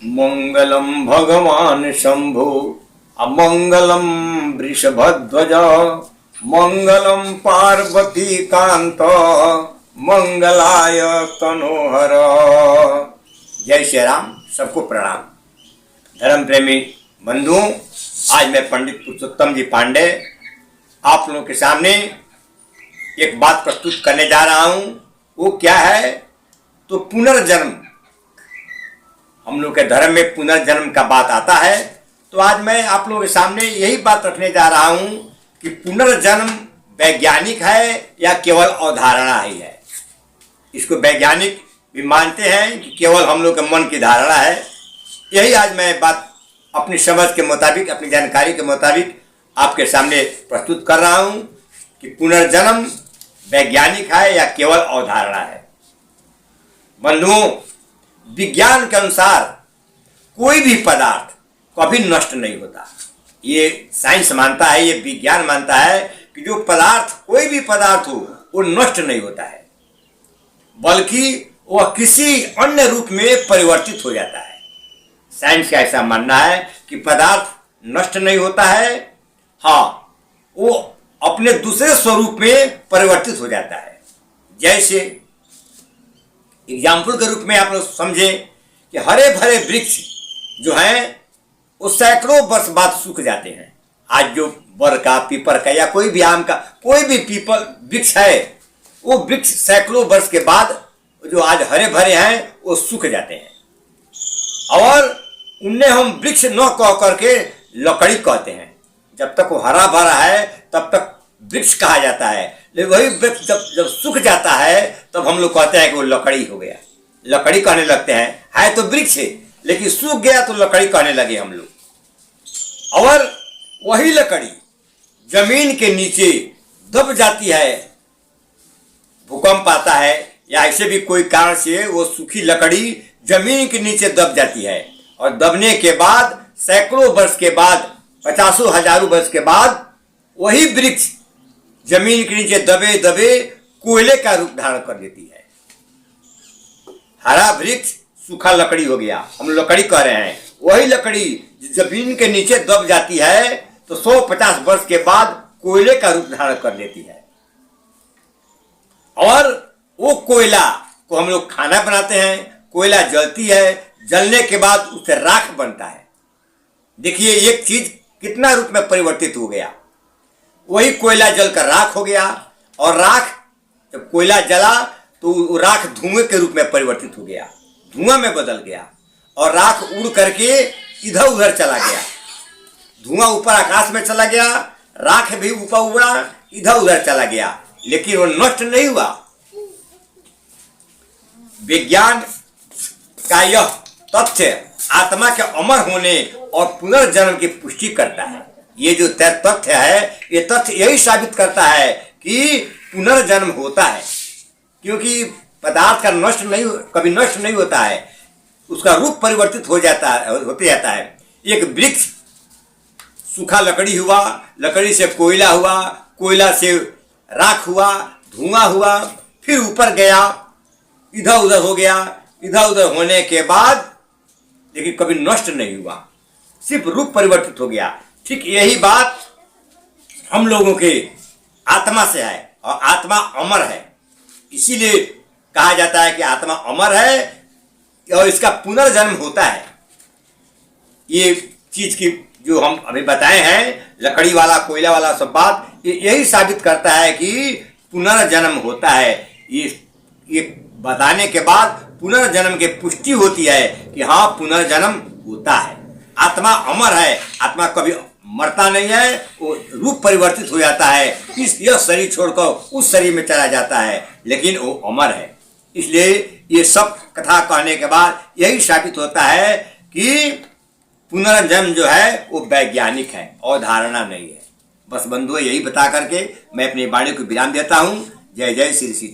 मंगलम भगवान शंभु अमंगलम वृषभध्वज मंगलम पार्वती कांत मंगलाय तनोहर। जय श्री राम। सबको प्रणाम। धर्म प्रेमी बंधुओं, आज मैं पंडित पुरुषोत्तम जी पांडे आप लोगों के सामने एक बात प्रस्तुत करने जा रहा हूं। वो क्या है? तो पुनर्जन्म। हम लोग के धर्म में पुनर्जन्म का बात आता है, तो आज मैं आप लोगों के सामने यही बात रखने जा रहा हूं कि पुनर्जन्म वैज्ञानिक है या केवल अवधारणा ही है। इसको वैज्ञानिक भी मानते हैं कि केवल हम लोग के मन की धारणा है। यही आज मैं बात अपनी समझ के मुताबिक, अपनी जानकारी के मुताबिक आपके सामने प्रस्तुत कर रहा हूं कि पुनर्जन्म वैज्ञानिक है या केवल अवधारणा है। बंधुओं, विज्ञान के अनुसार कोई भी पदार्थ कभी नष्ट नहीं होता। ये साइंस मानता है, ये विज्ञान मानता है कि जो पदार्थ, कोई भी पदार्थ हो, वो नष्ट नहीं होता है, बल्कि वह किसी अन्य रूप में परिवर्तित हो जाता है। साइंस का ऐसा मानना है कि पदार्थ नष्ट नहीं होता है, हाँ, वो अपने दूसरे स्वरूप में परिवर्तित हो जाता है। जैसे एग्जाम्पल के रूप में आप लोग समझे कि हरे भरे वृक्ष जो हैं वो सैकड़ों वर्ष बाद सूख जाते हैं। आज जो बर का, पीपर का या कोई भी आम का, कोई भी पीपल वृक्ष है, वो वृक्ष सैकड़ों वर्ष के बाद जो आज हरे भरे हैं वो सूख जाते हैं। और उन्हें हम वृक्ष न कह करके लकड़ी कहते हैं। जब तक वो हरा भरा है तब तक वृक्ष कहा जाता है, लेकिन वही वृक्ष जब सूख जाता है तब हम लोग कहते हैं कि वो लकड़ी हो गया। लकड़ी कहने लगते हैं, है तो वृक्ष है लेकिन सूख गया तो लकड़ी कहने लगे हम लोग। और वही लकड़ी जमीन के नीचे दब जाती है, भूकंप आता है या ऐसे भी कोई कारण से वो सूखी लकड़ी जमीन के नीचे दब जाती है, और दबने के बाद सैकड़ों वर्ष के बाद, पचासों हजारों वर्ष के बाद वही वृक्ष जमीन के नीचे दबे दबे कोयले का रूप धारण कर लेती है। हरा वृक्ष सूखा लकड़ी हो गया, हम लकड़ी कह रहे हैं। वही लकड़ी जमीन के नीचे दब जाती है तो 150 वर्ष के बाद कोयले का रूप धारण कर लेती है, और वो कोयला को हम लोग खाना बनाते हैं। कोयला जलती है, जलने के बाद उससे राख बनता है। देखिए एक चीज कितना रूप में परिवर्तित हो गया। वही कोयला जलकर राख हो गया, और राख जब कोयला जला तो राख धुएं के रूप में परिवर्तित हो गया, धुआं में बदल गया, और राख उड़ करके इधर उधर चला गया। धुआं ऊपर आकाश में चला गया, राख भी ऊपर उड़ा, इधर उधर चला गया, लेकिन वो नष्ट नहीं हुआ। विज्ञान का यह तथ्य आत्मा के अमर होने और पुनर्जन्म की पुष्टि करता है। ये जो तथ्य है, ये तथ्य यही साबित करता है कि पुनर्जन्म होता है, क्योंकि पदार्थ का कभी नष्ट नहीं होता है, उसका रूप परिवर्तित होते जाता है। एक वृक्ष सूखा लकड़ी हुआ, लकड़ी से कोयला हुआ, कोयला से राख हुआ, धुआं हुआ, फिर ऊपर गया, इधर उधर हो गया। इधर उधर होने के बाद लेकिन कभी नष्ट नहीं हुआ, सिर्फ रूप परिवर्तित हो गया। ठीक यही बात हम लोगों के आत्मा से है, और आत्मा अमर है। इसीलिए कहा जाता है कि आत्मा अमर है और इसका पुनर्जन्म होता है। ये चीज की जो हम अभी बताए हैं, लकड़ी वाला, कोयला वाला सब बात, यही साबित करता है कि पुनर्जन्म होता है। ये बताने के बाद पुनर्जन्म की पुष्टि होती है कि हाँ, पुनर्जन्म होता है। आत्मा अमर है, आत्मा कभी मरता नहीं है, वो रूप परिवर्तित हो जाता है, यह शरीर छोड़कर उस शरीर में चला जाता है, लेकिन वो अमर है। इसलिए ये सब कथा कहने के बाद यही साबित होता है कि पुनर्जन्म जो है वो वैज्ञानिक है, अवधारणा नहीं है। बस बंधुओं, यही बता करके मैं अपनी वाणी को विराम देता हूँ। जय जय श्री सीता।